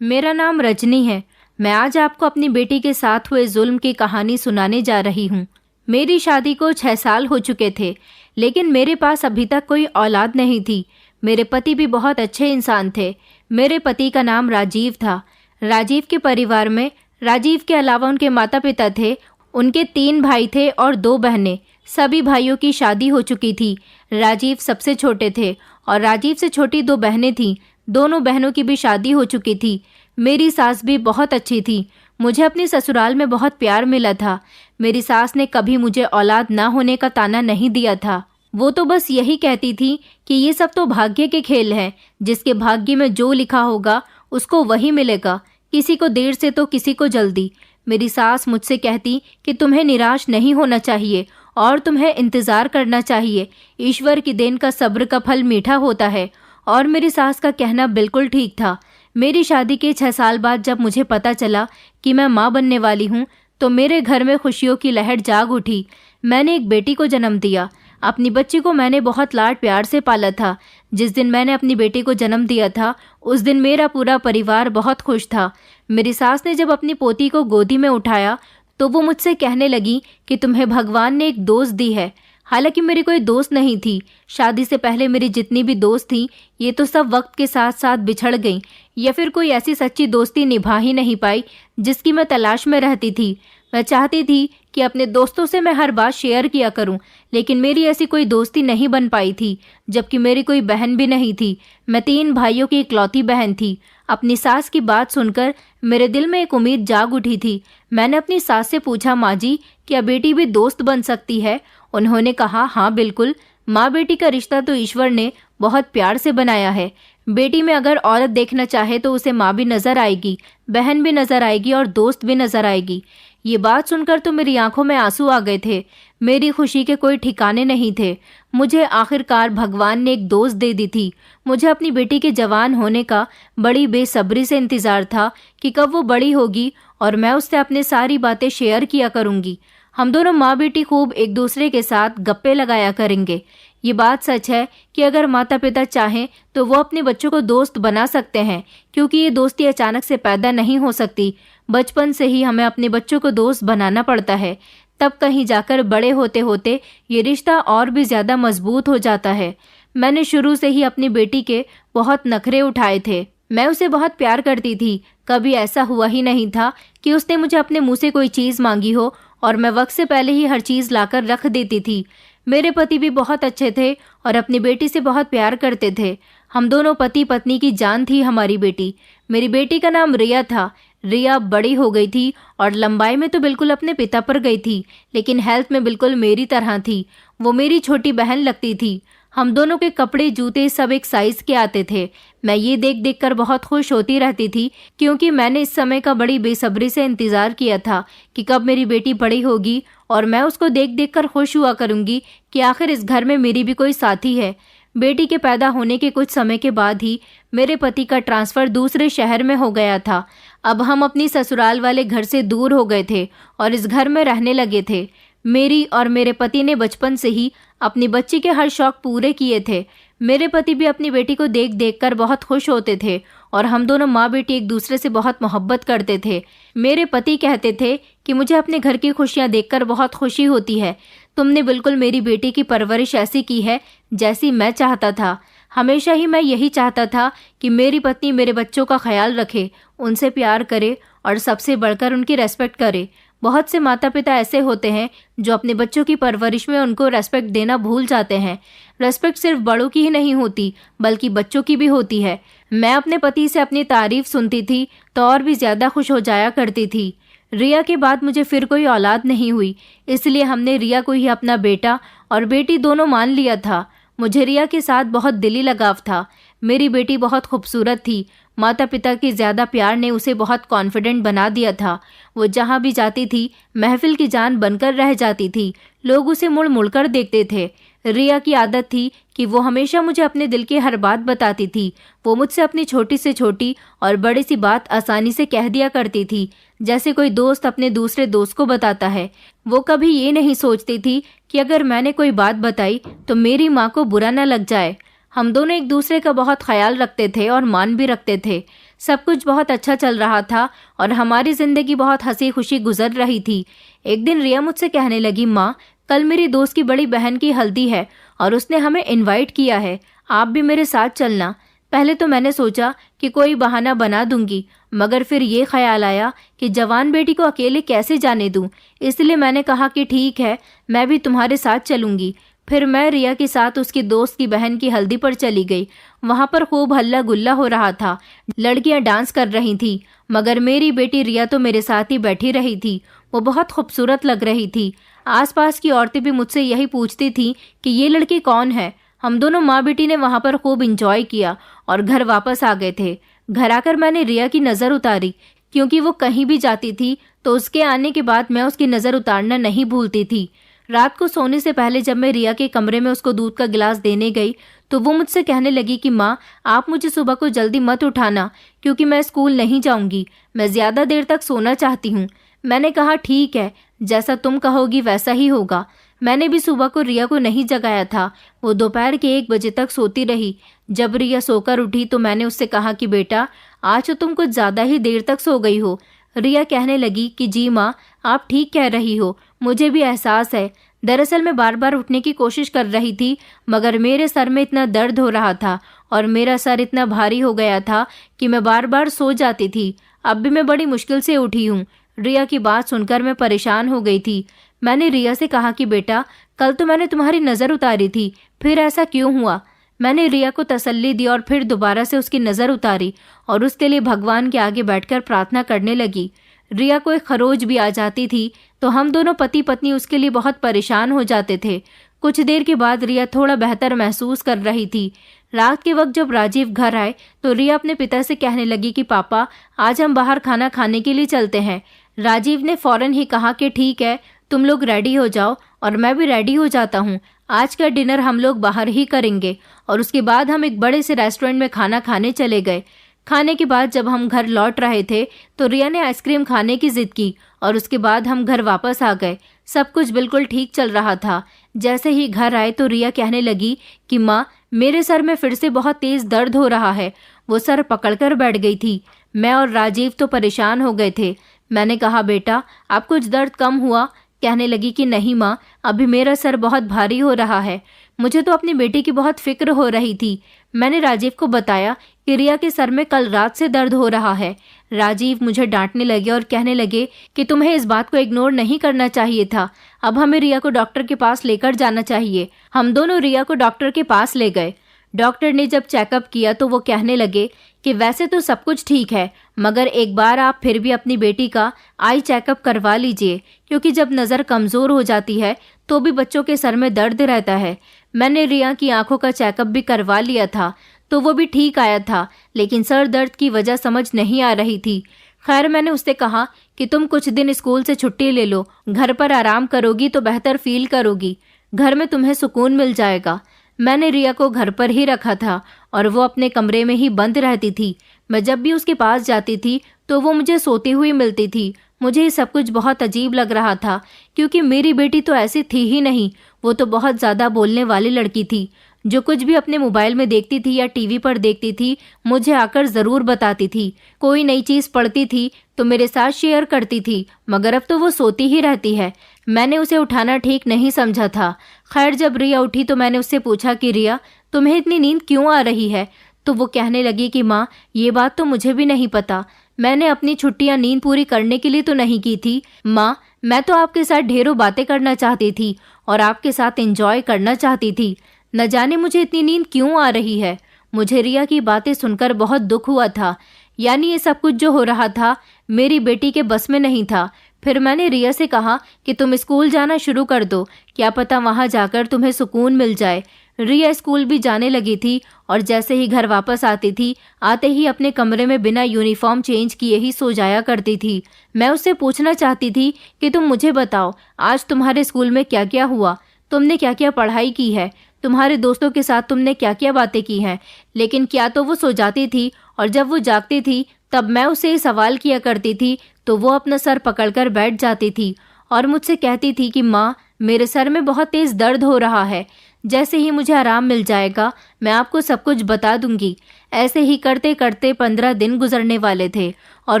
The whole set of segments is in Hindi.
मेरा नाम रजनी है। मैं आज आपको अपनी बेटी के साथ हुए जुल्म की कहानी सुनाने जा रही हूँ। मेरी शादी को 6 साल हो चुके थे, लेकिन मेरे पास अभी तक कोई औलाद नहीं थी। मेरे पति भी बहुत अच्छे इंसान थे। मेरे पति का नाम राजीव था। राजीव के परिवार में राजीव के अलावा उनके माता पिता थे। उनके 3 भाई थे और 2 बहनें। सभी भाइयों की शादी हो चुकी थी। राजीव सबसे छोटे थे और राजीव से छोटी 2 बहनें थीं। दोनों बहनों की भी शादी हो चुकी थी। मेरी सास भी बहुत अच्छी थी। मुझे अपनी ससुराल में बहुत प्यार मिला था। मेरी सास ने कभी मुझे औलाद ना होने का ताना नहीं दिया था। वो तो बस यही कहती थी कि ये सब तो भाग्य के खेल हैं। जिसके भाग्य में जो लिखा होगा उसको वही मिलेगा। किसी को देर से तो किसी को जल्दी। मेरी सास मुझसे कहती कि तुम्हें निराश नहीं होना चाहिए और तुम्हें इंतज़ार करना चाहिए। ईश्वर की देन का सब्र का फल मीठा होता है। और मेरी सास का कहना बिल्कुल ठीक था। मेरी शादी के 6 साल बाद जब मुझे पता चला कि मैं माँ बनने वाली हूँ, तो मेरे घर में खुशियों की लहर जाग उठी। मैंने एक बेटी को जन्म दिया। अपनी बच्ची को मैंने बहुत लाड प्यार से पाला था। जिस दिन मैंने अपनी बेटी को जन्म दिया था, उस दिन मेरा पूरा परिवार बहुत खुश था। मेरी सास ने जब अपनी पोती को गोदी में उठाया तो वो मुझसे कहने लगी कि तुम्हें भगवान ने एक दोस्त दी है। हालांकि मेरी कोई दोस्त नहीं थी। शादी से पहले मेरी जितनी भी दोस्त थी, ये तो सब वक्त के साथ साथ बिछड़ गईं, या फिर कोई ऐसी सच्ची दोस्ती निभा ही नहीं पाई जिसकी मैं तलाश में रहती थी। मैं चाहती थी कि अपने दोस्तों से मैं हर बात शेयर किया करूं, लेकिन मेरी ऐसी कोई दोस्ती नहीं बन पाई थी। जबकि मेरी कोई बहन भी नहीं थी। मैं 3 भाइयों की इकलौती बहन थी। अपनी सास की बात सुनकर मेरे दिल में एक उम्मीद जाग उठी थी। मैंने अपनी सास से पूछा, माँ जी, क्या बेटी भी दोस्त बन सकती है? उन्होंने कहा, हाँ बिल्कुल। माँ बेटी का रिश्ता तो ईश्वर ने बहुत प्यार से बनाया है। बेटी में अगर औरत देखना चाहे तो उसे माँ भी नजर आएगी, बहन भी नजर आएगी और दोस्त भी नजर आएगी। ये बात सुनकर तो मेरी आंखों में आंसू आ गए थे। मेरी खुशी के कोई ठिकाने नहीं थे। मुझे आखिरकार भगवान ने एक दोस्त दे दी थी। मुझे अपनी बेटी के जवान होने का बड़ी बेसब्री से इंतजार था कि कब वो बड़ी होगी और मैं उससे अपनी सारी बातें शेयर किया करूंगी। हम दोनों माँ बेटी खूब एक दूसरे के साथ गप्पे लगाया करेंगे। ये बात सच है कि अगर माता पिता चाहें तो वो अपने बच्चों को दोस्त बना सकते हैं, क्योंकि ये दोस्ती अचानक से पैदा नहीं हो सकती। बचपन से ही हमें अपने बच्चों को दोस्त बनाना पड़ता है। तब कहीं जाकर बड़े होते होते ये रिश्ता और भी ज्यादा मजबूत हो जाता है। मैंने शुरू से ही अपनी बेटी के बहुत नखरे उठाए थे। मैं उसे बहुत प्यार करती थी। कभी ऐसा हुआ ही नहीं था कि उसने मुझे अपने मुंह से कोई चीज मांगी हो और मैं वक्त से पहले ही हर चीज लाकर रख देती थी। मेरे पति भी बहुत अच्छे थे और अपनी बेटी से बहुत प्यार करते थे। हम दोनों पति पत्नी की जान थी हमारी बेटी। मेरी बेटी का नाम रिया था। रिया बड़ी हो गई थी और लंबाई में तो बिल्कुल अपने पिता पर गई थी, लेकिन हेल्थ में बिल्कुल मेरी तरह थी। वो मेरी छोटी बहन लगती थी। हम दोनों के कपड़े जूते सब एक साइज के आते थे। मैं ये देख देख कर बहुत खुश होती रहती थी, क्योंकि मैंने इस समय का बड़ी बेसब्री से इंतजार किया था कि कब मेरी बेटी बड़ी होगी और मैं उसको देख देख कर खुश हुआ करूंगी कि आखिर इस घर में मेरी भी कोई साथी है। बेटी के पैदा होने के कुछ समय के बाद ही मेरे पति का ट्रांसफर दूसरे शहर में हो गया था। अब हम अपनी ससुराल वाले घर से दूर हो गए थे और इस घर में रहने लगे थे। मेरी और मेरे पति ने बचपन से ही अपनी बच्ची के हर शौक पूरे किए थे। मेरे पति भी अपनी बेटी को देख देख कर बहुत खुश होते थे और हम दोनों माँ बेटी एक दूसरे से बहुत मोहब्बत करते थे। मेरे पति कहते थे कि मुझे अपने घर की खुशियाँ देखकर बहुत खुशी होती है। तुमने बिल्कुल मेरी बेटी की परवरिश ऐसी की है जैसी मैं चाहता था। हमेशा ही मैं यही चाहता था कि मेरी पत्नी मेरे बच्चों का ख्याल रखे, उनसे प्यार करे और सबसे बढ़कर उनकी रेस्पेक्ट करे। बहुत से माता पिता ऐसे होते हैं जो अपने बच्चों की परवरिश में उनको रेस्पेक्ट देना भूल जाते हैं। रेस्पेक्ट सिर्फ बड़ों की ही नहीं होती, बल्कि बच्चों की भी होती है। मैं अपने पति से अपनी तारीफ सुनती थी तो और भी ज्यादा खुश हो जाया करती थी। रिया के बाद मुझे फिर कोई औलाद नहीं हुई, इसलिए हमने रिया को ही अपना बेटा और बेटी दोनों मान लिया था। मुझे रिया के साथ बहुत दिली लगाव था। मेरी बेटी बहुत खूबसूरत थी। माता पिता के ज्यादा प्यार ने उसे बहुत कॉन्फिडेंट बना दिया था। वो जहाँ भी जाती थी महफिल की जान बनकर रह जाती थी। लोग उसे मुड़ मुड़कर देखते थे। रिया की आदत थी कि वो हमेशा मुझे अपने दिल की हर बात बताती थी। वो मुझसे अपनी छोटी से छोटी और बड़ी सी बात आसानी से कह दिया करती थी, जैसे कोई दोस्त अपने दूसरे दोस्त को बताता है। वो कभी ये नहीं सोचती थी कि अगर मैंने कोई बात बताई तो मेरी माँ को बुरा न लग जाए। हम दोनों एक दूसरे का बहुत ख्याल रखते थे और मान भी रखते थे। सब कुछ बहुत अच्छा चल रहा था और हमारी जिंदगी बहुत हंसी खुशी गुजर रही थी। एक दिन रिया मुझसे कहने लगी, माँ, कल मेरी दोस्त की बड़ी बहन की हल्दी है और उसने हमें इनवाइट किया है, आप भी मेरे साथ चलना। पहले तो मैंने सोचा कि कोई बहाना बना दूंगी, मगर फिर ये ख्याल आया कि जवान बेटी को अकेले कैसे जाने दूं, इसलिए मैंने कहा कि ठीक है, मैं भी तुम्हारे साथ चलूंगी। फिर मैं रिया के साथ उसकी दोस्त की बहन की हल्दी पर चली गई। वहां पर खूब हल्ला गुल्ला हो रहा था, लड़कियां डांस कर रही थी, मगर मेरी बेटी रिया तो मेरे साथ ही बैठी रही थी। वो बहुत खूबसूरत लग रही थी। आसपास की औरतें भी मुझसे यही पूछती थीं कि ये लड़की कौन है। हम दोनों माँ बेटी ने वहां पर खूब इंजॉय किया और घर वापस आ गए थे। घर आकर मैंने रिया की नज़र उतारी, क्योंकि वो कहीं भी जाती थी तो उसके आने के बाद मैं उसकी नज़र उतारना नहीं भूलती थी। रात को सोने से पहले जब मैं रिया के कमरे में उसको दूध का गिलास देने गई तो वो मुझसे कहने लगी कि माँ, आप मुझे सुबह को जल्दी मत उठाना, क्योंकि मैं स्कूल नहीं जाऊंगी, मैं ज़्यादा देर तक सोना चाहती हूँ। मैंने कहा ठीक है, जैसा तुम कहोगी वैसा ही होगा। मैंने भी सुबह को रिया को नहीं जगाया था। वो दोपहर के 1 बजे तक सोती रही। जब रिया सोकर उठी तो मैंने उससे कहा कि बेटा, आज तो तुम कुछ ज़्यादा ही देर तक सो गई हो। रिया कहने लगी कि जी माँ, आप ठीक कह रही हो, मुझे भी एहसास है। दरअसल मैं बार बार उठने की कोशिश कर रही थी, मगर मेरे सर में इतना दर्द हो रहा था और मेरा सर इतना भारी हो गया था कि मैं बार बार सो जाती थी। अब भी मैं बड़ी मुश्किल से उठी हूँ। रिया की बात सुनकर मैं परेशान हो गई थी। मैंने रिया से कहा कि बेटा, कल तो मैंने तुम्हारी नज़र उतारी थी, फिर ऐसा क्यों हुआ। मैंने रिया को तसल्ली दी और फिर दोबारा से उसकी नज़र उतारी और उसके लिए भगवान के आगे बैठकर प्रार्थना करने लगी। रिया को एक खरोच भी आ जाती थी तो हम दोनों पति पत्नी उसके लिए बहुत परेशान हो जाते थे। कुछ देर के बाद रिया थोड़ा बेहतर महसूस कर रही थी। रात के वक्त जब राजीव घर आए तो रिया अपने पिता से कहने लगी कि पापा, आज हम बाहर खाना खाने के लिए चलते हैं। राजीव ने फौरन ही कहा कि ठीक है, तुम लोग रेडी हो जाओ और मैं भी रेडी हो जाता हूँ। आज का डिनर हम लोग बाहर ही करेंगे। और उसके बाद हम एक बड़े से रेस्टोरेंट में खाना खाने चले गए। खाने के बाद जब हम घर लौट रहे थे तो रिया ने आइसक्रीम खाने की जिद की और उसके बाद हम घर वापस आ गए। सब कुछ बिल्कुल ठीक चल रहा था। जैसे ही घर आए तो रिया कहने लगी कि माँ, मेरे सर में फिर से बहुत तेज दर्द हो रहा है। वो सर पकड़कर बैठ गई थी। मैं और राजीव तो परेशान हो गए थे। मैंने कहा बेटा, आप कुछ दर्द कम हुआ। कहने लगी कि नहीं माँ, अभी मेरा सर बहुत भारी हो रहा है। मुझे तो अपनी बेटी की बहुत फिक्र हो रही थी। मैंने राजीव को बताया कि रिया के सर में कल रात से दर्द हो रहा है। राजीव मुझे डांटने लगे और कहने लगे कि तुम्हें इस बात को इग्नोर नहीं करना चाहिए था। अब हमें रिया को डॉक्टर के पास लेकर जाना चाहिए। हम दोनों रिया को डॉक्टर के पास ले गए। डॉक्टर ने जब चेकअप किया तो वो कहने लगे कि वैसे तो सब कुछ ठीक है, मगर एक बार आप फिर भी अपनी बेटी का आई चेकअप करवा लीजिए, क्योंकि जब नज़र कमज़ोर हो जाती है तो भी बच्चों के सर में दर्द रहता है। मैंने रिया की आंखों का चेकअप भी करवा लिया था तो वो भी ठीक आया था, लेकिन सर दर्द की वजह समझ नहीं आ रही थी। खैर, मैंने उससे कहा कि तुम कुछ दिन स्कूल से छुट्टी ले लो, घर पर आराम करोगी तो बेहतर फील करोगी, घर में तुम्हें सुकून मिल जाएगा। मैंने रिया को घर पर ही रखा था और वो अपने कमरे में ही बंद रहती थी। मैं जब भी उसके पास जाती थी तो वो मुझे सोती हुई मिलती थी। मुझे ये सब कुछ बहुत अजीब लग रहा था, क्योंकि मेरी बेटी तो ऐसी थी ही नहीं। वो तो बहुत ज़्यादा बोलने वाली लड़की थी। जो कुछ भी अपने मोबाइल में देखती थी या टीवी पर देखती थी मुझे आकर ज़रूर बताती थी। कोई नई चीज़ पढ़ती थी तो मेरे साथ शेयर करती थी, मगर अब तो वो सोती ही रहती है। मैंने उसे उठाना ठीक नहीं समझा था। खैर, जब रिया उठी तो मैंने उससे पूछा कि रिया, तुम्हें इतनी नींद क्यों आ रही है। तो वो कहने लगी कि माँ, ये बात तो मुझे भी नहीं पता। मैंने अपनी छुट्टियाँ नींद पूरी करने के लिए तो नहीं की थी माँ, मैं तो आपके साथ ढेरों बातें करना चाहती थी और आपके साथ एंजॉय करना चाहती थी। न जाने मुझे इतनी नींद क्यों आ रही है। मुझे रिया की बातें सुनकर बहुत दुख हुआ था। यानी ये सब कुछ जो हो रहा था मेरी बेटी के बस में नहीं था। फिर मैंने रिया से कहा कि तुम स्कूल जाना शुरू कर दो, क्या पता वहाँ जाकर तुम्हें सुकून मिल जाए। रिया स्कूल भी जाने लगी थी और जैसे ही घर वापस आती थी, आते ही अपने कमरे में बिना यूनिफॉर्म चेंज किए ही सो जाया करती थी। मैं उससे पूछना चाहती थी कि तुम मुझे बताओ, आज तुम्हारे स्कूल में क्या क्या हुआ, तुमने क्या क्या पढ़ाई की है, तुम्हारे दोस्तों के साथ तुमने क्या क्या बातें की हैं। लेकिन क्या तो वो सो जाती थी और जब वो जागती थी तब मैं उससे सवाल किया करती थी तो वो अपना सर पकड़कर बैठ जाती थी और मुझसे कहती थी कि माँ, मेरे सर में बहुत तेज़ दर्द हो रहा है। जैसे ही मुझे आराम मिल जाएगा मैं आपको सब कुछ बता दूंगी। ऐसे ही करते करते 15 दिन गुजरने वाले थे और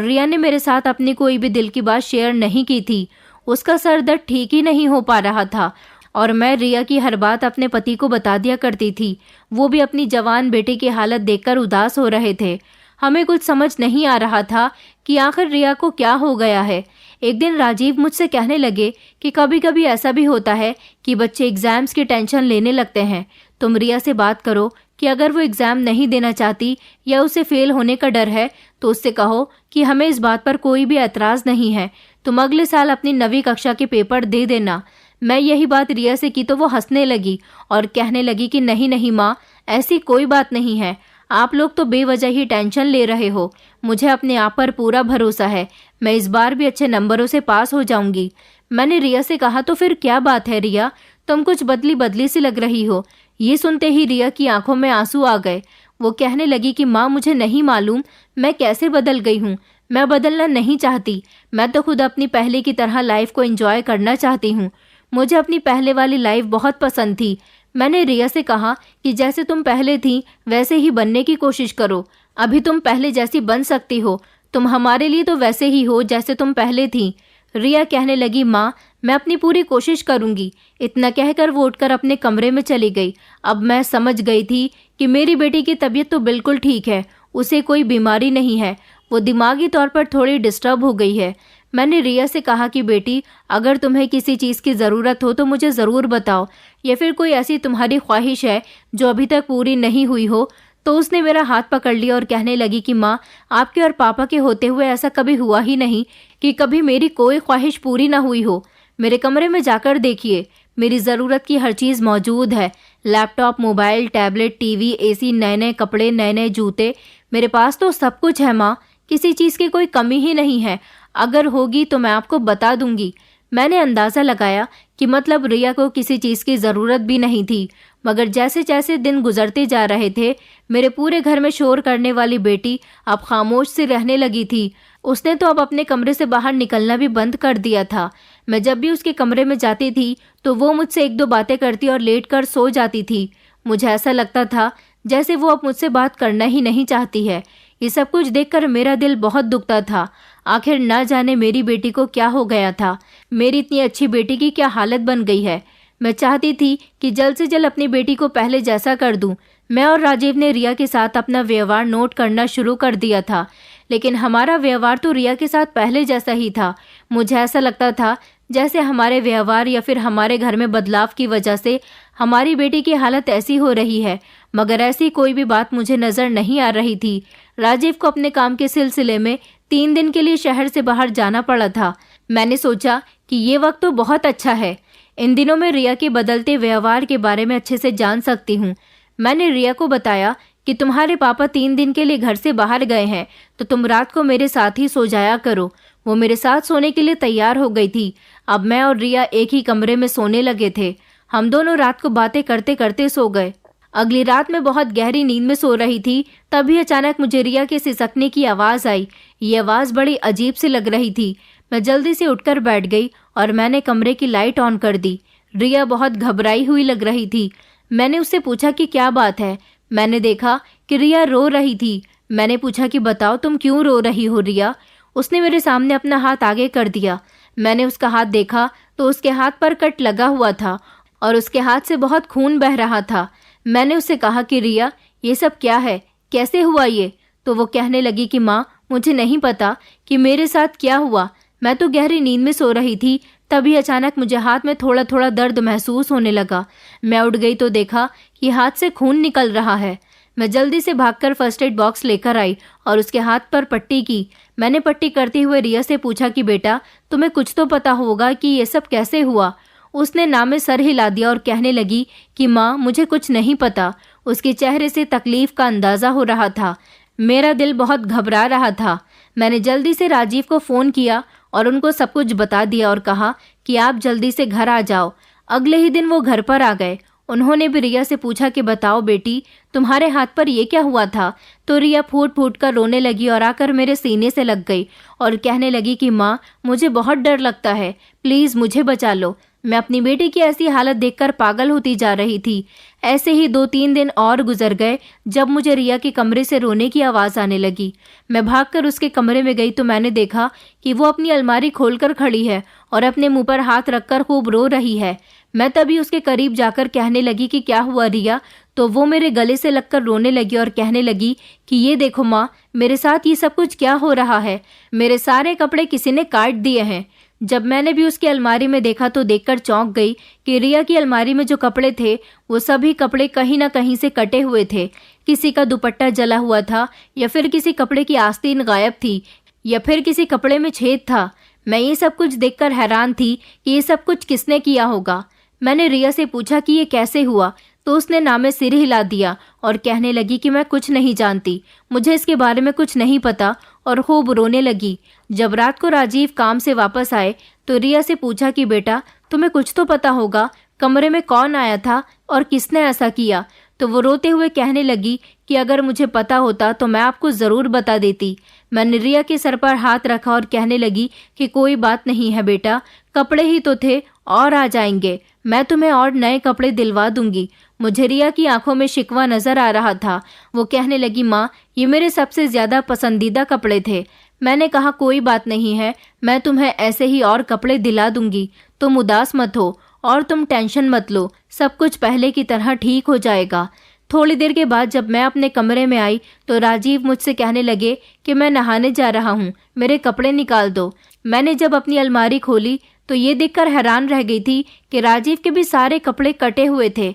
रिया ने मेरे साथ अपनी कोई भी दिल की बात शेयर नहीं की थी। उसका सर दर्द ठीक ही नहीं हो पा रहा था और मैं रिया की हर बात अपने पति को बता दिया करती थी। वो भी अपनी जवान बेटे की हालत देखकर उदास हो रहे थे। हमें कुछ समझ नहीं आ रहा था कि आखिर रिया को क्या हो गया है। एक दिन राजीव मुझसे कहने लगे कि कभी कभी ऐसा भी होता है कि बच्चे एग्जाम्स की टेंशन लेने लगते हैं। तुम रिया से बात करो कि अगर वो एग्जाम नहीं देना चाहती या उसे फेल होने का डर है तो उससे कहो कि हमें इस बात पर कोई भी एतराज नहीं है। तुम अगले साल अपनी 9वीं कक्षा के पेपर दे देना। मैं यही बात रिया से की तो वो हंसने लगी और कहने लगी कि नहीं नहीं माँ, ऐसी कोई बात नहीं है। आप लोग तो बेवजह ही टेंशन ले रहे हो। मुझे अपने आप पर पूरा भरोसा है। मैं इस बार भी अच्छे नंबरों से पास हो जाऊंगी। मैंने रिया से कहा तो फिर क्या बात है रिया, तुम कुछ बदली बदली सी लग रही हो। ये सुनते ही रिया की आंखों में आंसू आ गए। वो कहने लगी कि माँ, मुझे नहीं मालूम मैं कैसे बदल गई हूँ। मैं बदलना नहीं चाहती। मैं तो खुद अपनी पहले की तरह लाइफ को एंजॉय करना चाहती हूँ। मुझे अपनी पहले वाली लाइफ बहुत पसंद थी। मैंने रिया से कहा कि जैसे तुम पहले थी वैसे ही बनने की कोशिश करो। अभी तुम पहले जैसी बन सकती हो। तुम हमारे लिए तो वैसे ही हो जैसे तुम पहले थी। रिया कहने लगी, माँ मैं अपनी पूरी कोशिश करूंगी। इतना कहकर वो उठकर अपने कमरे में चली गई। अब मैं समझ गई थी कि मेरी बेटी की तबीयत तो बिल्कुल ठीक है, उसे कोई बीमारी नहीं है। वो दिमागी तौर पर थोड़ी डिस्टर्ब हो गई है। मैंने रिया से कहा कि बेटी, अगर तुम्हें किसी चीज़ की ज़रूरत हो तो मुझे ज़रूर बताओ, या फिर कोई ऐसी तुम्हारी ख्वाहिश है जो अभी तक पूरी नहीं हुई हो। तो उसने मेरा हाथ पकड़ लिया और कहने लगी कि माँ, आपके और पापा के होते हुए ऐसा कभी हुआ ही नहीं कि कभी मेरी कोई ख्वाहिश पूरी ना हुई हो। मेरे कमरे में जाकर देखिए, मेरी ज़रूरत की हर चीज़ मौजूद है। Laptop, mobile, tablet, TV, AC, नए नए कपड़े, नए नए जूते, मेरे पास तो सब कुछ है माँ। किसी चीज़ की कोई कमी ही नहीं है। अगर होगी तो मैं आपको बता दूंगी। मैंने अंदाज़ा लगाया कि मतलब रिया को किसी चीज़ की ज़रूरत भी नहीं थी, मगर जैसे जैसे दिन गुजरते जा रहे थे मेरे पूरे घर में शोर करने वाली बेटी अब खामोश सी रहने लगी थी। उसने तो अब अपने कमरे से बाहर निकलना भी बंद कर दिया था। मैं जब भी उसके कमरे में जाती थी तो वो मुझसे एक दो बातें करती और लेट कर सो जाती थी। मुझे ऐसा लगता था जैसे वो अब मुझसे बात करना ही नहीं चाहती है। ये सब कुछ देखकर मेरा दिल बहुत दुखता था। आखिर ना जाने मेरी बेटी को क्या हो गया था। मेरी इतनी अच्छी बेटी की क्या हालत बन गई है। मैं चाहती थी कि जल्द से जल्द अपनी बेटी को पहले जैसा कर दूं। मैं और राजीव ने रिया के साथ अपना व्यवहार नोट करना शुरू कर दिया था, लेकिन हमारा व्यवहार तो रिया के साथ पहले जैसा ही था। मुझे ऐसा लगता था जैसे हमारे व्यवहार या फिर हमारे घर में बदलाव की वजह से हमारी बेटी की हालत ऐसी हो रही है, मगर ऐसी कोई भी बात मुझे नज़र नहीं आ रही थी। राजीव को अपने काम के सिलसिले में 3 दिन के लिए शहर से बाहर जाना पड़ा था। मैंने सोचा कि ये वक्त तो बहुत अच्छा है। इन दिनों में रिया के बदलते व्यवहार के बारे में अच्छे से जान सकती हूँ। मैंने रिया को बताया कि तुम्हारे पापा 3 दिन के लिए घर से बाहर गए हैं, तो तुम रात को मेरे साथ ही सो जाया करो। वो मेरे साथ सोने के लिए तैयार हो गई थी। अब मैं और रिया एक ही कमरे में सोने लगे थे। हम दोनों रात को बातें करते करते सो गए। अगली रात मैं बहुत गहरी नींद में सो रही थी, तभी अचानक मुझे रिया के सिसकने की आवाज़ आई। ये आवाज़ बड़ी अजीब सी लग रही थी। मैं जल्दी से उठकर बैठ गई और मैंने कमरे की लाइट ऑन कर दी। रिया बहुत घबराई हुई लग रही थी। मैंने उससे पूछा कि क्या बात है। मैंने देखा कि रिया रो रही थी। मैंने पूछा कि बताओ तुम क्यों रो रही हो रिया। उसने मेरे सामने अपना हाथ आगे कर दिया। मैंने उसका हाथ देखा तो उसके हाथ पर कट लगा हुआ था और उसके हाथ से बहुत खून बह रहा था। मैंने उससे कहा कि रिया, ये सब क्या है, कैसे हुआ ये? तो वो कहने लगी कि माँ, मुझे नहीं पता कि मेरे साथ क्या हुआ। मैं तो गहरी नींद में सो रही थी, तभी अचानक मुझे हाथ में थोड़ा थोड़ा दर्द महसूस होने लगा। मैं उठ गई तो देखा कि हाथ से खून निकल रहा है। मैं जल्दी से भागकर फर्स्ट एड बॉक्स लेकर आई और उसके हाथ पर पट्टी की। मैंने पट्टी करते हुए रिया से पूछा कि बेटा, तुम्हें कुछ तो पता होगा कि ये सब कैसे हुआ। उसने ना में सर हिला दिया और कहने लगी कि माँ, मुझे कुछ नहीं पता। उसके चेहरे से तकलीफ का अंदाज़ा हो रहा था। मेरा दिल बहुत घबरा रहा था। मैंने जल्दी से राजीव को फ़ोन किया और उनको सब कुछ बता दिया और कहा कि आप जल्दी से घर आ जाओ। अगले ही दिन वो घर पर आ गए। उन्होंने भी रिया से पूछा कि बताओ बेटी, तुम्हारे हाथ पर ये क्या हुआ था। तो रिया फूट फूट कर रोने लगी और आकर मेरे सीने से लग गई और कहने लगी कि माँ, मुझे बहुत डर लगता है, प्लीज़ मुझे बचा लो। मैं अपनी बेटी की ऐसी हालत देखकर पागल होती जा रही थी। ऐसे ही 2-3 दिन और गुजर गए। जब मुझे रिया के कमरे से रोने की आवाज़ आने लगी, मैं भागकर उसके कमरे में गई तो मैंने देखा कि वो अपनी अलमारी खोलकर खड़ी है और अपने मुंह पर हाथ रखकर खूब रो रही है। मैं तभी उसके करीब जाकर कहने लगी कि क्या हुआ रिया? तो वो मेरे गले से लगकर रोने लगी और कहने लगी कि ये देखो माँ, मेरे साथ ये सब कुछ क्या हो रहा है? मेरे सारे कपड़े किसी ने काट दिए हैं। जब मैंने भी उसकी अलमारी में देखा तो देखकर चौंक गई कि रिया की अलमारी में जो कपड़े थे वो सभी कपड़े कहीं ना कहीं से कटे हुए थे। किसी का दुपट्टा जला हुआ था, या फिर किसी कपड़े की आस्तीन गायब थी, या फिर किसी कपड़े में छेद था। मैं ये सब कुछ देखकर हैरान थी कि ये सब कुछ किसने किया होगा। मैंने रिया से पूछा कि ये कैसे हुआ, तो उसने नामे सिर हिला दिया और कहने लगी कि मैं कुछ नहीं जानती, मुझे इसके बारे में कुछ नहीं पता, और खूब रोने लगी। जब रात को राजीव काम से वापस आए तो रिया से पूछा कि बेटा, तुम्हें कुछ तो पता होगा, कमरे में कौन आया था और किसने ऐसा किया? तो वो रोते हुए कहने लगी कि अगर मुझे पता होता तो मैं आपको ज़रूर बता देती। मैंने रिया के सर पर हाथ रखा और कहने लगी कि कोई बात नहीं है बेटा, कपड़े ही तो थे और आ जाएंगे, मैं तुम्हें और नए कपड़े दिलवा दूंगी। मुझे रिया की आंखों में शिकवा नजर आ रहा था। वो कहने लगी माँ, ये मेरे सबसे ज्यादा पसंदीदा कपड़े थे। मैंने कहा कोई बात नहीं है, मैं तुम्हें ऐसे ही और कपड़े दिला दूंगी, तुम उदास मत हो और तुम टेंशन मत लो, सब कुछ पहले की तरह ठीक हो जाएगा। थोड़ी देर के बाद जब मैं अपने कमरे में आई तो राजीव मुझसे कहने लगे कि मैं नहाने जा रहा हूँ, मेरे कपड़े निकाल दो। मैंने जब अपनी अलमारी खोली तो ये देखकर हैरान रह गई थी कि राजीव के भी सारे कपड़े कटे हुए थे,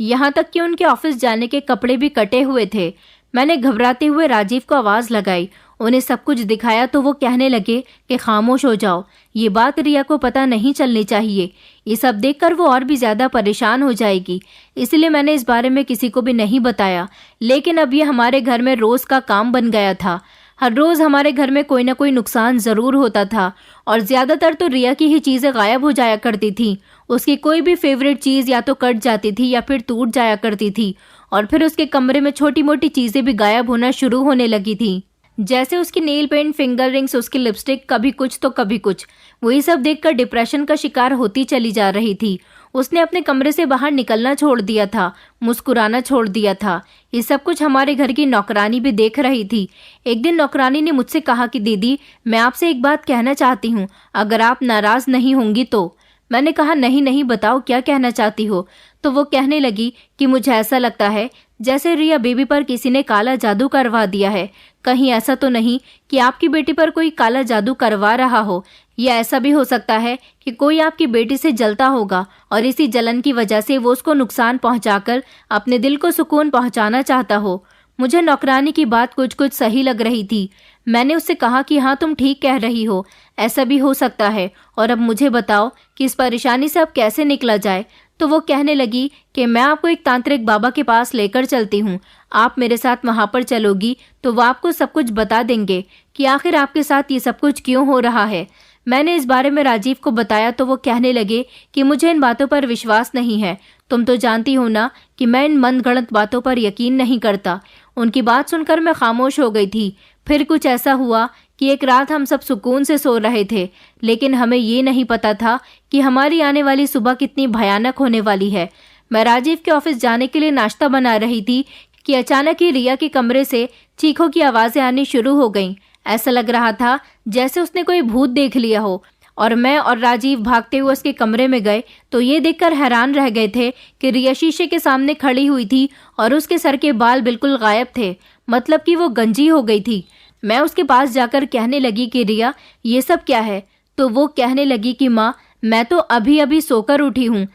यहाँ तक कि उनके ऑफिस जाने के कपड़े भी कटे हुए थे। मैंने घबराते हुए राजीव को आवाज़ लगाई, उन्हें सब कुछ दिखाया तो वो कहने लगे कि खामोश हो जाओ, ये बात रिया को पता नहीं चलनी चाहिए, ये सब देखकर वो और भी ज़्यादा परेशान हो जाएगी। इसलिए मैंने इस बारे में किसी को भी नहीं बताया। लेकिन अब ये हमारे घर में रोज़ का काम बन गया था। हर रोज़ हमारे घर में कोई ना कोई नुकसान ज़रूर होता था और ज़्यादातर तो रिया की ही चीज़ें गायब हो जाया करती थी। उसकी कोई भी फेवरेट चीज़ या तो कट जाती थी या फिर टूट जाया करती थी, और फिर उसके कमरे में छोटी मोटी चीज़ें भी गायब होना शुरू होने लगी थी, जैसे उसकी नेल पेंट, फिंगर रिंग्स, उसकी लिपस्टिक, कभी कुछ तो कभी कुछ। वही सब देखकर डिप्रेशन का शिकार होती चली जा रही थी। उसने अपने कमरे से बाहर निकलना छोड़ दिया था, मुस्कुराना छोड़ दिया था। ये सब कुछ हमारे घर की नौकरानी भी देख रही थी। एक दिन नौकरानी ने मुझसे कहा कि दीदी, मैं आपसे एक बात कहना चाहती हूँ, अगर आप नाराज नहीं होंगी तो। मैंने कहा नहीं नहीं, बताओ क्या कहना चाहती हो। तो वो कहने लगी कि मुझे ऐसा लगता है जैसे रिया बेबी पर किसी ने काला जादू करवा दिया है। कहीं ऐसा तो नहीं कि आपकी बेटी पर कोई काला जादू करवा रहा हो, या ऐसा भी हो सकता है कि कोई आपकी बेटी से जलता होगा और इसी जलन की वजह से वो उसको नुकसान पहुंचाकर अपने दिल को सुकून पहुंचाना चाहता हो। मुझे नौकरानी की बात कुछ कुछ सही लग रही थी। मैंने उससे कहा कि हाँ, तुम ठीक कह रही हो, ऐसा भी हो सकता है, और अब मुझे बताओ कि इस परेशानी से अब कैसे निकला जाए। तो वो कहने लगी कि मैं आपको एक तांत्रिक बाबा के पास लेकर चलती हूँ, आप मेरे साथ वहाँ पर चलोगी तो वो आपको सब कुछ बता देंगे कि आखिर आपके साथ ये सब कुछ क्यों हो रहा है। मैंने इस बारे में राजीव को बताया तो वो कहने लगे कि मुझे इन बातों पर विश्वास नहीं है, तुम तो जानती हो ना कि मैं इन मनगढ़ंत बातों पर यकीन नहीं करता। उनकी बात सुनकर मैं खामोश हो गई थी। फिर कुछ ऐसा हुआ कि एक रात हम सब सुकून से सो रहे थे, लेकिन हमें ये नहीं पता था कि हमारी आने वाली सुबह कितनी भयानक होने वाली है। मैं राजीव के ऑफिस जाने के लिए नाश्ता बना रही थी कि अचानक ही रिया के कमरे से चीखों की आवाज़ें आनी शुरू हो गईं। ऐसा लग रहा था जैसे उसने कोई भूत देख लिया हो, और मैं और राजीव भागते हुए उसके कमरे में गए तो ये देखकर हैरान रह गए थे कि रिया शीशे के सामने खड़ी हुई थी और उसके सर के बाल बिल्कुल गायब थे, मतलब कि वो गंजी हो गई थी। मैं उसके पास जाकर कहने लगी कि रिया, ये सब क्या है? तो वो कहने लगी कि माँ, मैं तो अभी अभी सोकर उठी हूँ,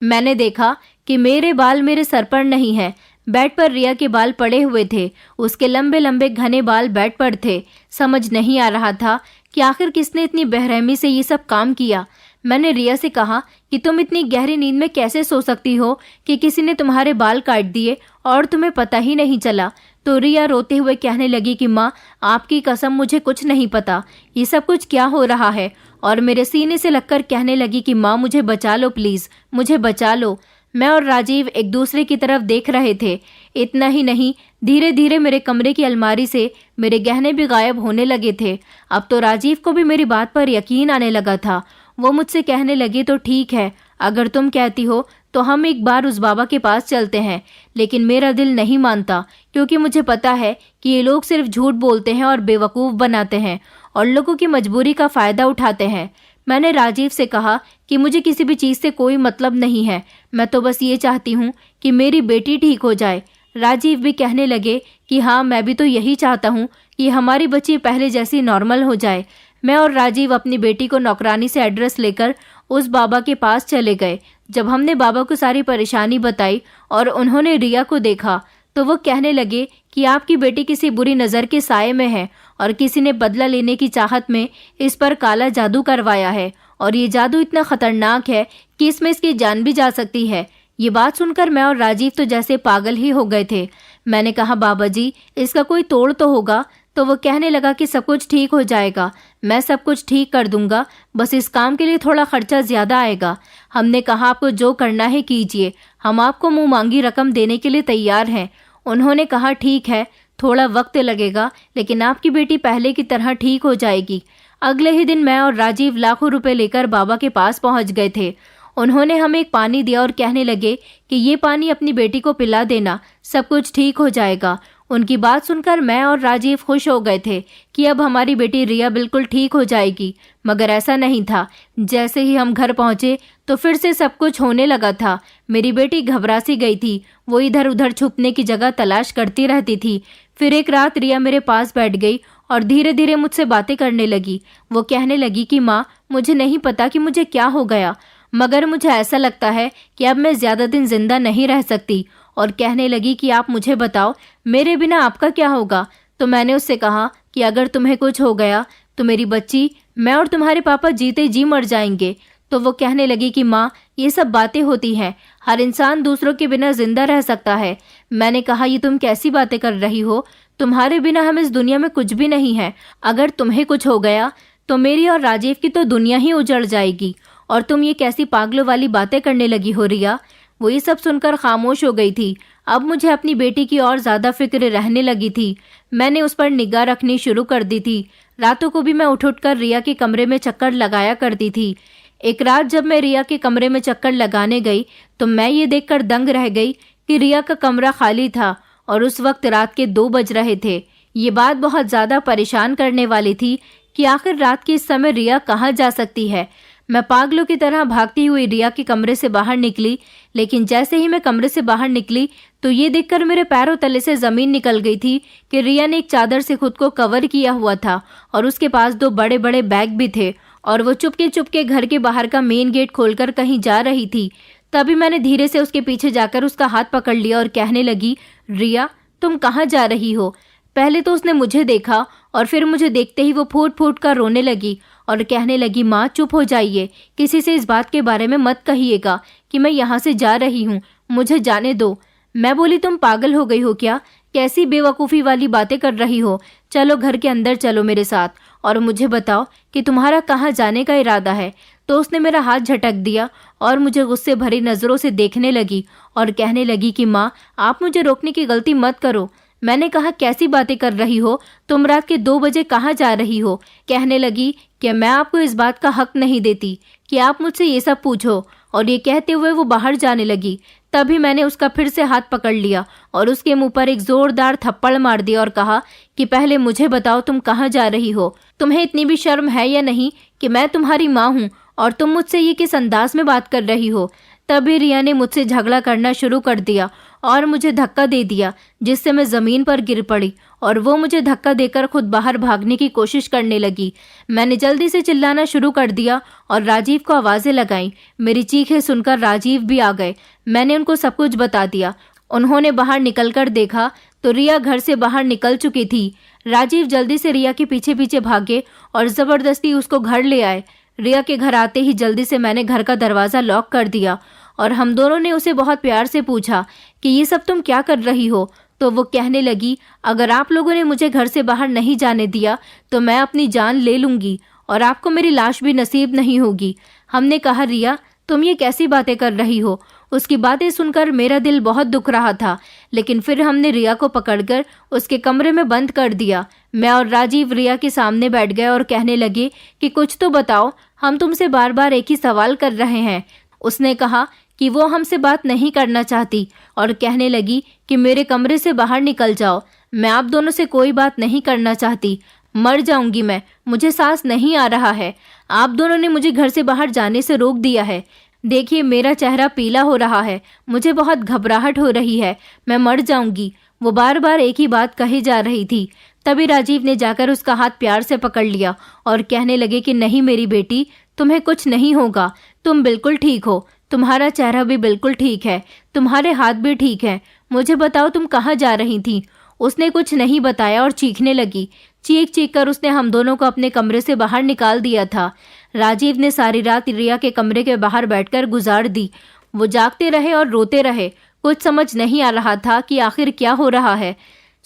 मैंने देखा कि मेरे बाल मेरे सर पर नहीं है, बेड पर रिया के बाल पड़े हुए थे, उसके लंबे लंबे घने बाल बेड पर थे। समझ नहीं आ रहा था कि आखिर किसने इतनी बेरहमी से ये सब काम किया। मैंने रिया से कहा कि तुम इतनी गहरी नींद में कैसे सो सकती हो कि किसी ने तुम्हारे बाल काट दिए और तुम्हें पता ही नहीं चला। तो रिया रोते हुए कहने लगी कि माँ, आपकी कसम मुझे कुछ नहीं पता, ये सब कुछ क्या हो रहा है, और मेरे सीने से लगकर कहने लगी कि माँ मुझे बचा लो, प्लीज़ मुझे बचा लो। मैं और राजीव एक दूसरे की तरफ देख रहे थे। इतना ही नहीं, धीरे धीरे मेरे कमरे की अलमारी से मेरे गहने भी गायब होने लगे थे। अब तो राजीव को भी मेरी बात पर यकीन आने लगा था। वो मुझसे कहने लगे तो ठीक है, अगर तुम कहती हो तो हम एक बार उस बाबा के पास चलते हैं, लेकिन मेरा दिल नहीं मानता, क्योंकि मुझे पता है कि ये लोग सिर्फ झूठ बोलते हैं और बेवकूफ़ बनाते हैं और लोगों की मजबूरी का फ़ायदा उठाते हैं। मैंने राजीव से कहा कि मुझे किसी भी चीज़ से कोई मतलब नहीं है, मैं तो बस ये चाहती हूँ कि मेरी बेटी ठीक हो जाए। राजीव भी कहने लगे कि हाँ, मैं भी तो यही चाहता हूँ कि हमारी बच्ची पहले जैसी नॉर्मल हो जाए। मैं और राजीव अपनी बेटी को नौकरानी से एड्रेस लेकर उस बाबा के पास चले गए। जब हमने बाबा को सारी परेशानी बताई और उन्होंने रिया को देखा तो वो कहने लगे कि आपकी बेटी किसी बुरी नज़र के साये में है और किसी ने बदला लेने की चाहत में इस पर काला जादू करवाया है और ये जादू इतना खतरनाक है कि इसमें इसकी जान भी जा सकती है। ये बात सुनकर मैं और राजीव तो जैसे पागल ही हो गए थे। मैंने कहा, बाबा जी, इसका कोई तोड़ तो होगा। तो वो कहने लगा कि सब कुछ ठीक हो जाएगा, मैं सब कुछ ठीक कर दूंगा, बस इस काम के लिए थोड़ा खर्चा ज़्यादा आएगा। हमने कहा, आपको जो करना है कीजिए, हम आपको मुंह मांगी रकम देने के लिए तैयार हैं। उन्होंने कहा, ठीक है, थोड़ा वक्त लगेगा, लेकिन आपकी बेटी पहले की तरह ठीक हो जाएगी। अगले ही दिन मैं और राजीव लाखों रुपए लेकर बाबा के पास पहुंच गए थे। उन्होंने हमें एक पानी दिया और कहने लगे कि ये पानी अपनी बेटी को पिला देना, सब कुछ ठीक हो जाएगा। उनकी बात सुनकर मैं और राजीव खुश हो गए थे कि अब हमारी बेटी रिया बिल्कुल ठीक हो जाएगी, मगर ऐसा नहीं था। जैसे ही हम घर पहुंचे तो फिर से सब कुछ होने लगा था। मेरी बेटी घबरा सी गई थी, वो इधर उधर छुपने की जगह तलाश करती रहती थी। फिर एक रात रिया मेरे पास बैठ गई और धीरे धीरे मुझसे बातें करने लगी। वो कहने लगी कि माँ, मुझे नहीं पता कि मुझे क्या हो गया, मगर मुझे ऐसा लगता है कि अब मैं ज़्यादा दिन जिंदा नहीं रह सकती। और कहने लगी कि आप मुझे बताओ, मेरे बिना आपका क्या होगा। तो मैंने उससे कहा कि अगर तुम्हें कुछ हो गया तो मेरी बच्ची, मैं और तुम्हारे पापा जीते जी मर जाएंगे। तो वो कहने लगी कि माँ, ये सब बातें होती हैं, हर इंसान दूसरों के बिना जिंदा रह सकता है। मैंने कहा, ये तुम कैसी बातें कर रही हो, तुम्हारे बिना हम इस दुनिया में कुछ भी नहीं है। अगर तुम्हें कुछ हो गया तो मेरी और राजीव की तो दुनिया ही उजड़ जाएगी। और तुम ये कैसी पागलों वाली बातें करने लगी हो रिया। वो ये सब सुनकर खामोश हो गई थी। अब मुझे अपनी बेटी की और ज़्यादा फिक्र रहने लगी थी। मैंने उस पर निगाह रखनी शुरू कर दी थी। रातों को भी मैं उठ कर रिया के कमरे में चक्कर लगाया करती थी। एक रात जब मैं रिया के कमरे में चक्कर लगाने गई तो मैं ये देखकर दंग रह गई कि रिया का कमरा खाली था और उस वक्त रात के 2 बज रहे थे। ये बात बहुत ज़्यादा परेशान करने वाली थी कि आखिर रात के इस समय रिया कहाँ जा सकती है। मैं पागलों की तरह भागती हुई रिया के कमरे से बाहर निकली, लेकिन जैसे ही मैं कमरे से बाहर निकली तो ये देखकर मेरे पैरों तले से ज़मीन निकल गई थी कि रिया ने एक चादर से खुद को कवर किया हुआ था और उसके पास 2 बड़े बड़े बैग भी थे और वो चुपके चुपके घर के बाहर का मेन गेट खोलकर कहीं जा रही थी। तभी मैंने धीरे से उसके पीछे जाकर उसका हाथ पकड़ लिया और कहने लगी, रिया, तुम कहाँ जा रही हो। पहले तो उसने मुझे देखा और फिर मुझे देखते ही वो फूट फूट कर रोने लगी और कहने लगी, माँ चुप हो जाइए, किसी से इस बात के बारे में मत कहिएगा कि मैं यहाँ से जा रही हूँ, मुझे जाने दो। मैं बोली, तुम पागल हो गई हो क्या, कैसी बेवकूफ़ी वाली बातें कर रही हो। चलो घर के अंदर चलो मेरे साथ और मुझे बताओ कि तुम्हारा कहाँ जाने का इरादा है। तो उसने मेरा हाथ झटक दिया और मुझे गुस्से भरी नज़रों से देखने लगी और कहने लगी कि माँ, आप मुझे रोकने की गलती मत करो। मैंने कहा, कैसी बातें कर रही हो, तुम रात के 2 बजे कहाँ जा रही हो। कहने लगी कि मैं आपको इस बात का हक नहीं देती कि आप मुझसे ये सब पूछो, और ये कहते हुए वो बाहर जाने लगी। तभी मैंने उसका फिर से हाथ पकड़ लिया और उसके मुंह पर एक जोरदार थप्पड़ मार दिया और कहा कि पहले मुझे बताओ, तुम कहाँ जा रही हो। तुम्हें इतनी भी शर्म है या नहीं कि मैं तुम्हारी माँ हूँ और तुम मुझसे ये किस अंदाज में बात कर रही हो। तभी रिया ने मुझसे झगड़ा करना शुरू कर दिया और मुझे धक्का दे दिया, जिससे मैं ज़मीन पर गिर पड़ी और वो मुझे धक्का देकर खुद बाहर भागने की कोशिश करने लगी। मैंने जल्दी से चिल्लाना शुरू कर दिया और राजीव को आवाज़ें लगाई। मेरी चीखें सुनकर राजीव भी आ गए। मैंने उनको सब कुछ बता दिया। उन्होंने बाहर निकलकर देखा तो रिया घर से बाहर निकल चुकी थी। राजीव जल्दी से रिया के पीछे पीछे भागे और ज़बरदस्ती उसको घर ले आए। रिया के घर आते ही जल्दी से मैंने घर का दरवाज़ा लॉक कर दिया और हम दोनों ने उसे बहुत प्यार से पूछा कि ये सब तुम क्या कर रही हो। तो वो कहने लगी, अगर आप लोगों ने मुझे घर से बाहर नहीं जाने दिया तो मैं अपनी जान ले लूँगी और आपको मेरी लाश भी नसीब नहीं होगी। हमने कहा, रिया, तुम ये कैसी बातें कर रही हो। उसकी बातें सुनकर मेरा दिल बहुत दुख रहा था, लेकिन फिर हमने रिया को पकड़कर उसके कमरे में बंद कर दिया। मैं और राजीव रिया के सामने बैठ गए और कहने लगे कि कुछ तो बताओ, हम तुमसे बार बार एक ही सवाल कर रहे हैं। उसने कहा कि वो हमसे बात नहीं करना चाहती और कहने लगी कि मेरे कमरे से बाहर निकल जाओ, मैं आप दोनों से कोई बात नहीं करना चाहती, मर जाऊंगी मैं, मुझे सांस नहीं आ रहा है, आप दोनों ने मुझे घर से बाहर जाने से रोक दिया है, देखिए मेरा चेहरा पीला हो रहा है, मुझे बहुत घबराहट हो रही है, मैं मर जाऊंगी। वो बार बार एक ही बात कही जा रही थी। तभी राजीव ने जाकर उसका हाथ प्यार से पकड़ लिया और कहने लगे कि नहीं मेरी बेटी, तुम्हें कुछ नहीं होगा, तुम बिल्कुल ठीक हो, तुम्हारा चेहरा भी बिल्कुल ठीक है, तुम्हारे हाथ भी ठीक है, मुझे बताओ तुम कहाँ जा रही थी। उसने कुछ नहीं बताया और चीखने लगी। चीख चीख कर उसने हम दोनों को अपने कमरे से बाहर निकाल दिया था। राजीव ने सारी रात रिया के कमरे के बाहर बैठकर गुजार दी। वो जागते रहे और रोते रहे, कुछ समझ नहीं आ रहा था कि आखिर क्या हो रहा है।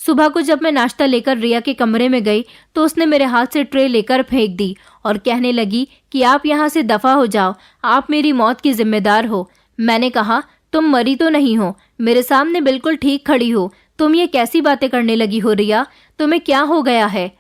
सुबह को जब मैं नाश्ता लेकर रिया के कमरे में गई तो उसने मेरे हाथ से ट्रे लेकर फेंक दी और कहने लगी कि आप यहाँ से दफा हो जाओ, आप मेरी मौत की जिम्मेदार हो। मैंने कहा तुम मरी तो नहीं हो, मेरे सामने बिल्कुल ठीक खड़ी हो, तुम ये कैसी बातें करने लगी हो रिया, तुम्हें क्या हो गया है।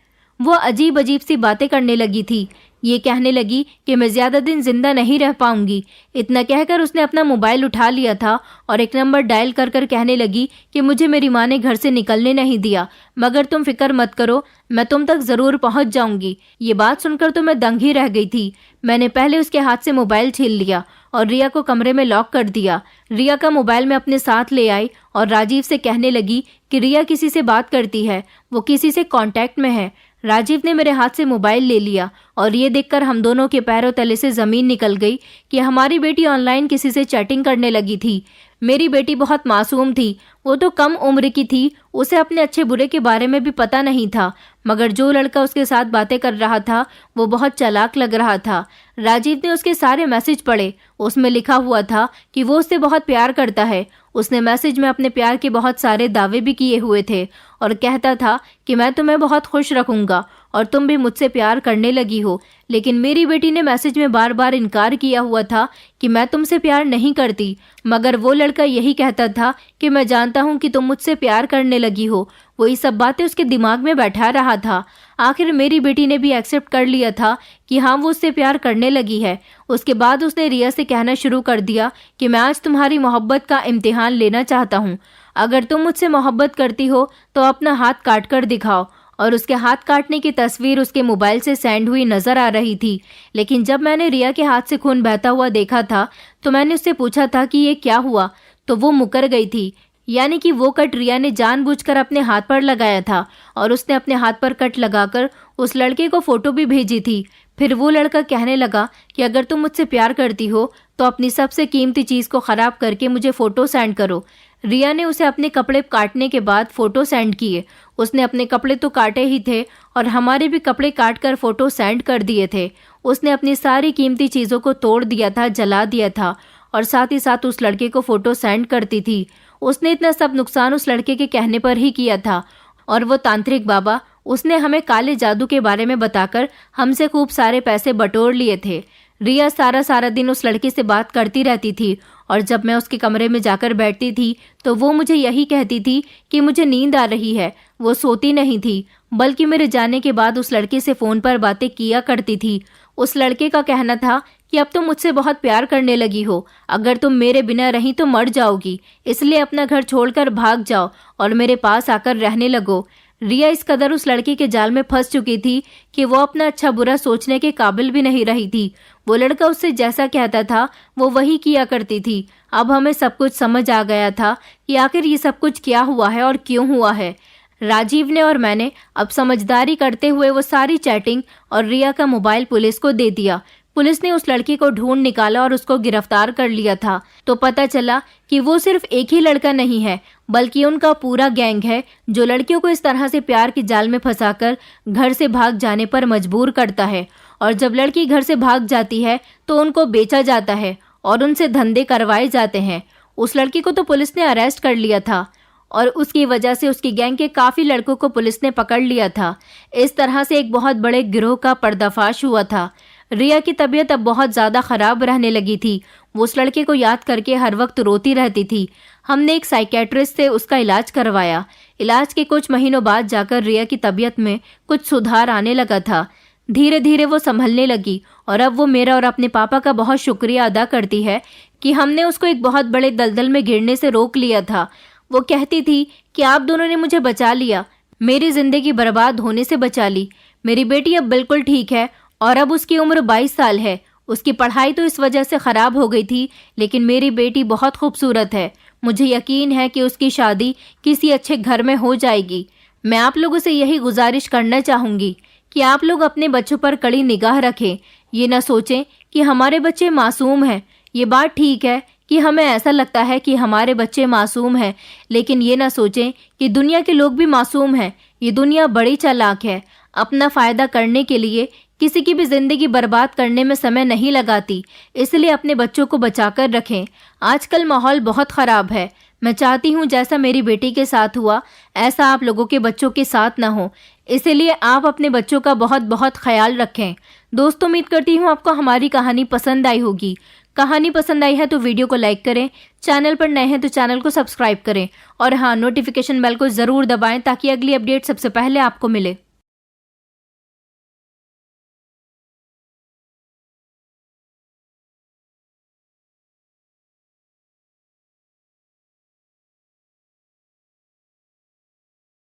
वो अजीब अजीब सी बातें करने लगी थी। ये कहने लगी कि मैं ज्यादा दिन जिंदा नहीं रह पाऊंगी। इतना कहकर उसने अपना मोबाइल उठा लिया था और एक नंबर डायल कर कर कहने लगी कि मुझे मेरी माँ ने घर से निकलने नहीं दिया, मगर तुम फिक्र मत करो, मैं तुम तक जरूर पहुंच जाऊंगी। ये बात सुनकर तो मैं दंग ही रह गई थी। मैंने पहले उसके हाथ से मोबाइल छीन लिया और रिया को कमरे में लॉक कर दिया। रिया का मोबाइल मैं अपने साथ ले आई और राजीव से कहने लगी कि रिया किसी से बात करती है, वो किसी से कांटेक्ट में है। राजीव ने मेरे हाथ से मोबाइल ले लिया और ये देखकर हम दोनों के पैरों तले से जमीन निकल गई कि हमारी बेटी ऑनलाइन किसी से चैटिंग करने लगी थी। मेरी बेटी बहुत मासूम थी, वो तो कम उम्र की थी, उसे अपने अच्छे बुरे के बारे में भी पता नहीं था, मगर जो लड़का उसके साथ बातें कर रहा था वो बहुत चालाक लग रहा था। राजीव ने उसके सारे मैसेज पढ़े, उसमें लिखा हुआ था कि वो उससे बहुत प्यार करता है। उसने मैसेज में अपने प्यार के बहुत सारे दावे भी किए हुए थे और कहता था कि मैं तुम्हें बहुत खुश रखूंगा और तुम भी मुझसे प्यार करने लगी हो। लेकिन मेरी बेटी ने मैसेज में बार बार इनकार किया हुआ था कि मैं तुमसे प्यार नहीं करती, मगर वो लड़का यही कहता था कि मैं जानता हूँ कि तुम मुझसे प्यार करने लगी हो। वही सब बातें उसके दिमाग में बैठा रहा था। आखिर मेरी बेटी ने भी एक्सेप्ट कर लिया था कि हाँ वो उससे प्यार करने लगी है। उसके बाद उसने रिया से कहना शुरू कर दिया कि मैं आज तुम्हारी मोहब्बत का इम्तिहान लेना चाहता हूँ, अगर तुम मुझसे मोहब्बत करती हो तो अपना हाथ काट कर दिखाओ। और उसके हाथ काटने की तस्वीर उसके मोबाइल से सेंड हुई नजर आ रही थी। लेकिन जब मैंने रिया के हाथ से खून बहता हुआ देखा था तो मैंने उससे पूछा था कि ये क्या हुआ, तो वो मुकर गई थी। यानी कि वो कट रिया ने जानबूझकर अपने हाथ पर लगाया था और उसने अपने हाथ पर कट लगाकर उस लड़के को फोटो भी भेजी थी। फिर वो लड़का कहने लगा कि अगर तुम मुझसे प्यार करती हो तो अपनी सबसे कीमती चीज को खराब करके मुझे फोटो सेंड करो। रिया ने उसे अपने कपड़े काटने के बाद फोटो सेंड किए। उसने अपने कपड़े तो काटे ही थे और हमारे भी कपड़े काट कर फोटो सेंड कर दिए थे। उसने अपनी सारी कीमती चीजों को तोड़ दिया था, जला दिया था और साथ ही साथ उस लड़के को फोटो सेंड करती थी। उसने इतना सब नुकसान उस लड़के के कहने पर ही किया था। और वो तांत्रिक बाबा, उसने हमें काले जादू के बारे में बताकर हमसे खूब सारे पैसे बटोर लिए थे। रिया सारा दिन उस लड़के से बात करती रहती थी और जब मैं उसके कमरे में जाकर बैठती थी तो वो मुझे यही कहती थी कि मुझे नींद आ रही है। वो सोती नहीं थी, बल्कि मेरे जाने के बाद उस लड़के से फोन पर बातें किया करती थी। उस लड़के का कहना था कि अब तुम मुझसे बहुत प्यार करने लगी हो, अगर तुम मेरे बिना रही तो मर जाओगी, इसलिए अपना घर छोड़कर भाग जाओ और मेरे पास आकर रहने लगो। रिया इस कदर उस लड़के के जाल में फंस चुकी थी कि वो अपना अच्छा बुरा सोचने के काबिल भी नहीं रही थी। वो लड़का उससे जैसा कहता था वो वही किया करती थी। अब हमें सब कुछ समझ आ गया था कि आखिर ये सब कुछ क्या हुआ है और क्यों हुआ है। राजीव ने और मैंने अब समझदारी करते हुए वो सारी चैटिंग और रिया का मोबाइल पुलिस को दे दिया। पुलिस ने उस लड़की को ढूंढ निकाला और उसको गिरफ्तार कर लिया था। तो पता चला कि वो सिर्फ एक ही लड़का नहीं है, बल्कि उनका पूरा गैंग है जो लड़कियों को इस तरह से प्यार के जाल में फंसाकर घर से भाग जाने पर मजबूर करता है। और जब लड़की घर से भाग जाती है तो उनको बेचा जाता है और उनसे धंधे करवाए जाते हैं। उस लड़की को तो पुलिस ने अरेस्ट कर लिया था और उसकी वजह से उसकी गैंग के काफी लड़कों को पुलिस ने पकड़ लिया था। इस तरह से एक बहुत बड़े गिरोह का पर्दाफाश हुआ था। रिया की तबीयत अब बहुत ज्यादा खराब रहने लगी थी। वो उस लड़के को याद करके हर वक्त रोती रहती थी। हमने एक साइकेट्रिस्ट से उसका इलाज करवाया। इलाज के कुछ महीनों बाद जाकर रिया की तबीयत में कुछ सुधार आने लगा था। धीरे धीरे वो संभलने लगी और अब वो मेरा और अपने पापा का बहुत शुक्रिया अदा करती है कि हमने उसको एक बहुत बड़े दलदल में गिरने से रोक लिया था। वो कहती थी कि आप दोनों ने मुझे बचा लिया, मेरी जिंदगी बर्बाद होने से बचा ली। मेरी बेटी अब बिल्कुल ठीक है और अब उसकी उम्र 22 साल है। उसकी पढ़ाई तो इस वजह से खराब हो गई थी, लेकिन मेरी बेटी बहुत खूबसूरत है। मुझे यकीन है कि उसकी शादी किसी अच्छे घर में हो जाएगी। मैं आप लोगों से यही गुजारिश करना चाहूँगी कि आप लोग अपने बच्चों पर कड़ी निगाह रखें। ये ना सोचें कि हमारे बच्चे मासूम हैं। ये बात ठीक है कि हमें ऐसा लगता है कि हमारे बच्चे मासूम हैं, लेकिन ये ना सोचें कि दुनिया के लोग भी मासूम हैं। ये दुनिया बड़ी चालाक है, अपना फ़ायदा करने के लिए किसी की भी ज़िंदगी बर्बाद करने में समय नहीं लगाती। इसलिए अपने बच्चों को बचाकर रखें। आजकल माहौल बहुत ख़राब है। मैं चाहती हूँ जैसा मेरी बेटी के साथ हुआ ऐसा आप लोगों के बच्चों के साथ ना हो। इसलिए आप अपने बच्चों का बहुत बहुत ख्याल रखें। दोस्तों, उम्मीद करती हूँ आपको हमारी कहानी पसंद आई होगी। कहानी पसंद आई है तो वीडियो को लाइक करें, चैनल पर नए हैं तो चैनल को सब्सक्राइब करें और हाँ, नोटिफिकेशन बेल को ज़रूर दबाएं ताकि अगली अपडेट सबसे पहले आपको मिले।